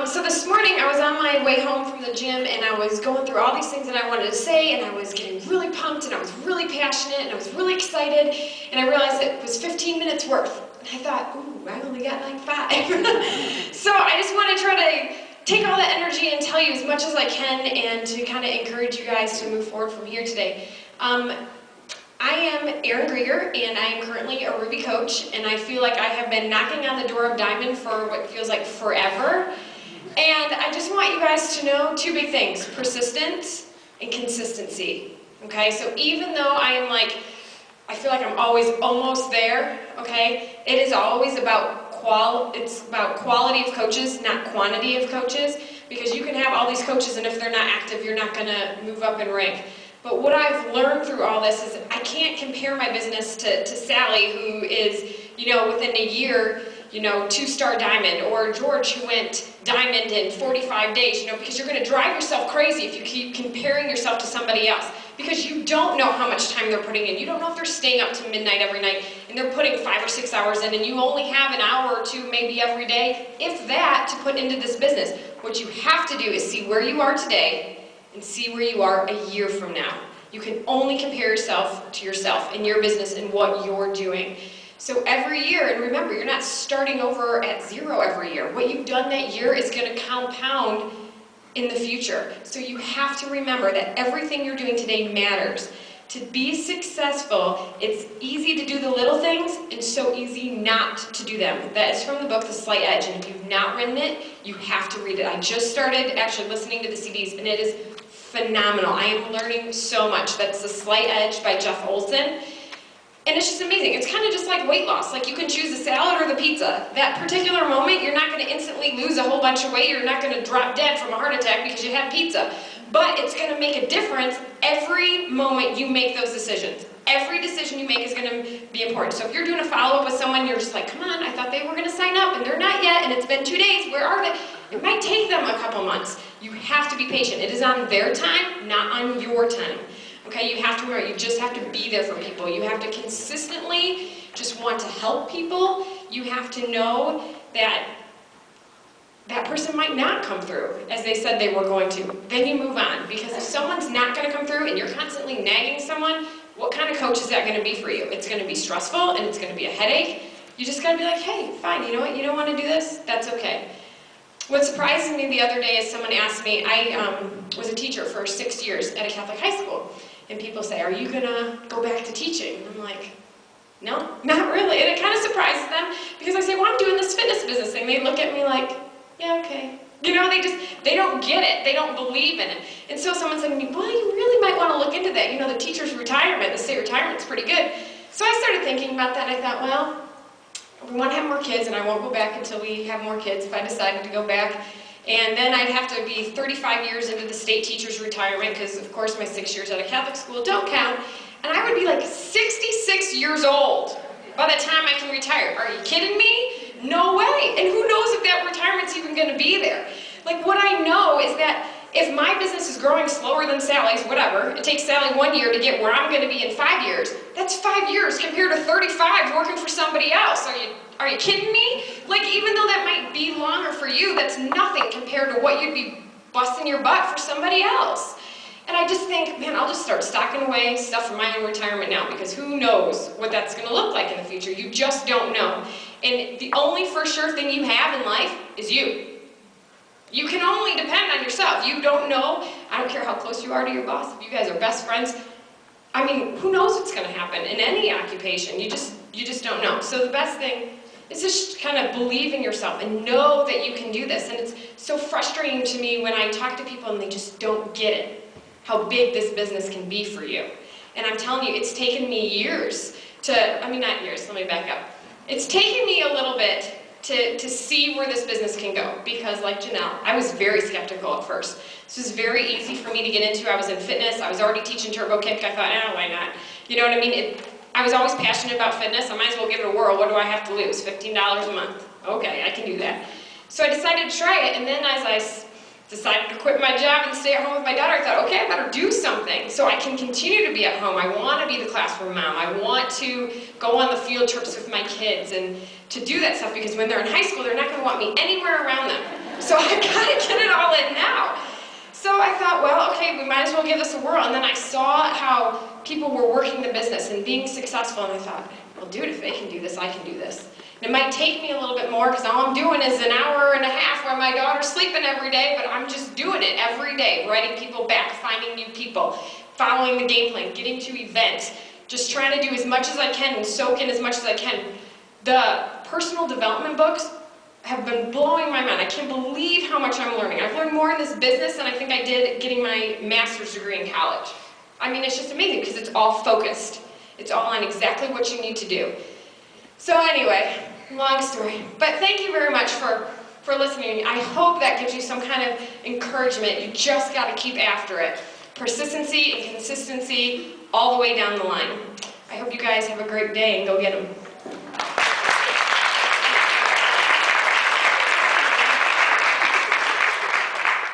So this morning I was on my way home from the gym and I was going through all these things that I wanted to say, and I was getting really pumped and I was really passionate and I was really excited, and I realized it was 15 minutes worth. And I thought, ooh, I only got like 5. So I just want to try to take all that energy and tell you as much as I can and to kind of encourage you guys to move forward from here today. I am Erin Grieger, and I am currently a Ruby coach, and I feel like I have been knocking on the door of Diamond for what feels like forever. And I just want you guys to know 2 big things: persistence and consistency. Okay, so even though I feel like I'm always almost there, okay, it is always about quality of coaches, not quantity of coaches, because you can have all these coaches and if they're not active, you're not going to move up in rank. But what I've learned through all this is I can't compare my business to Sally, who is, within a year, 2-star diamond, or George, who went diamond in 45 days, because you're going to drive yourself crazy if you keep comparing yourself to somebody else, because you don't know how much time they're putting in. You don't know if they're staying up to midnight every night and they're putting 5 or 6 hours in, and you only have an hour or 2 maybe every day, if that, to put into this business. What you have to do is see where you are today and see where you are a year from now. You can only compare yourself to yourself in your business and what you're doing. So every year, and remember, you're not starting over at 0 every year. What you've done that year is going to compound in the future. So you have to remember that everything you're doing today matters. To be successful, it's easy to do the little things and so easy not to do them. That is from the book, The Slight Edge, and if you've not written it, you have to read it. I just started actually listening to the CDs, and it is phenomenal. I am learning so much. That's The Slight Edge by Jeff Olson. And it's just amazing. It's kind of just like weight loss. Like, you can choose the salad or the pizza. That particular moment, you're not going to instantly lose a whole bunch of weight. You're not going to drop dead from a heart attack because you had pizza. But it's going to make a difference every moment you make those decisions. Every decision you make is going to be important. So if you're doing a follow-up with someone, you're just like, come on, I thought they were going to sign up, and they're not yet, and it's been 2 days. Where are they? It might take them a couple months. You have to be patient. It is on their time, not on your time. Okay, you have to remember, you just have to be there for people. You have to consistently just want to help people. You have to know that that person might not come through as they said they were going to. Then you move on, because if someone's not going to come through and you're constantly nagging someone, what kind of coach is that going to be for you? It's going to be stressful and it's going to be a headache. You just got to be like, hey, fine, you know what, you don't want to do this? That's okay. What surprised me the other day is someone asked me, I was a teacher for 6 years at a Catholic high school, and people say, are you going to go back to teaching? And I'm like, no, not really. And it kind of surprises them, because I say, well, I'm doing this fitness business thing. They look at me like, yeah, okay. They don't get it. They don't believe in it. And so someone said to me, well, you really might want to look into that. The teacher's retirement, the state retirement's pretty good. So I started thinking about that, and I thought, well, we want to have more kids, and I won't go back until we have more kids if I decided to go back. And then I'd have to be 35 years into the state teacher's retirement, because of course my 6 years at a Catholic school don't count. And I would be like 66 years old by the time I can retire. Are you kidding me? No way. And who knows if that retirement's even going to be there. Like, what I know is that if my business is growing slower than Sally's, whatever, it takes Sally 1 year to get where I'm going to be in 5 years. That's 5 years compared to 35 working for somebody else. Are you kidding me? Like, even though that might be longer for you, that's nothing compared to what you'd be busting your butt for somebody else. And I just think, man, I'll just start stocking away stuff for my own retirement now, because who knows what that's going to look like in the future. You just don't know. And the only for sure thing you have in life is you. You can only depend on yourself. You don't know. I don't care how close you are to your boss. If you guys are best friends, I mean, who knows what's going to happen in any occupation. You just don't know. So the best thing is just kind of believe in yourself and know that you can do this. And it's so frustrating to me when I talk to people and they just don't get it, how big this business can be for you. And I'm telling you, it's taken me years not years, let me back up. It's taken me a little bit to see where this business can go, because like Janelle, I was very skeptical at first. This was very easy for me to get into. I was in fitness. I was already teaching Turbo Kick. I thought, why not? You know what I mean? I was always passionate about fitness. I might as well give it a whirl. What do I have to lose? $15 a month. Okay, I can do that. So I decided to try it, and then as I decided to quit my job and stay at home with my daughter, I thought, okay, I better do something so I can continue to be at home. I want to be the classroom mom. I want to go on the field trips with my kids and to do that stuff, because when they're in high school, they're not going to want me anywhere around them. So I thought, well, okay, we might as well give this a whirl. And then I saw how people were working the business and being successful, and I thought, well, dude, if they can do this, I can do this. And it might take me a little bit more, because all I'm doing is an hour and a half while my daughter's sleeping every day, but I'm just doing it every day, writing people back, finding new people, following the game plan, getting to events, just trying to do as much as I can and soak in as much as I can. The personal development books have been blowing my mind. I can't believe how much I'm learning. I've learned more in this business than I think I did getting my master's degree in college. I mean, it's just amazing because it's all focused. It's all on exactly what you need to do. So anyway, long story. But thank you very much for listening. I hope that gives you some kind of encouragement. You just got to keep after it. Persistency and consistency all the way down the line. I hope you guys have a great day and go get them.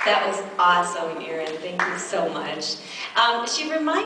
That was awesome, Erin. Thank you so much. She reminded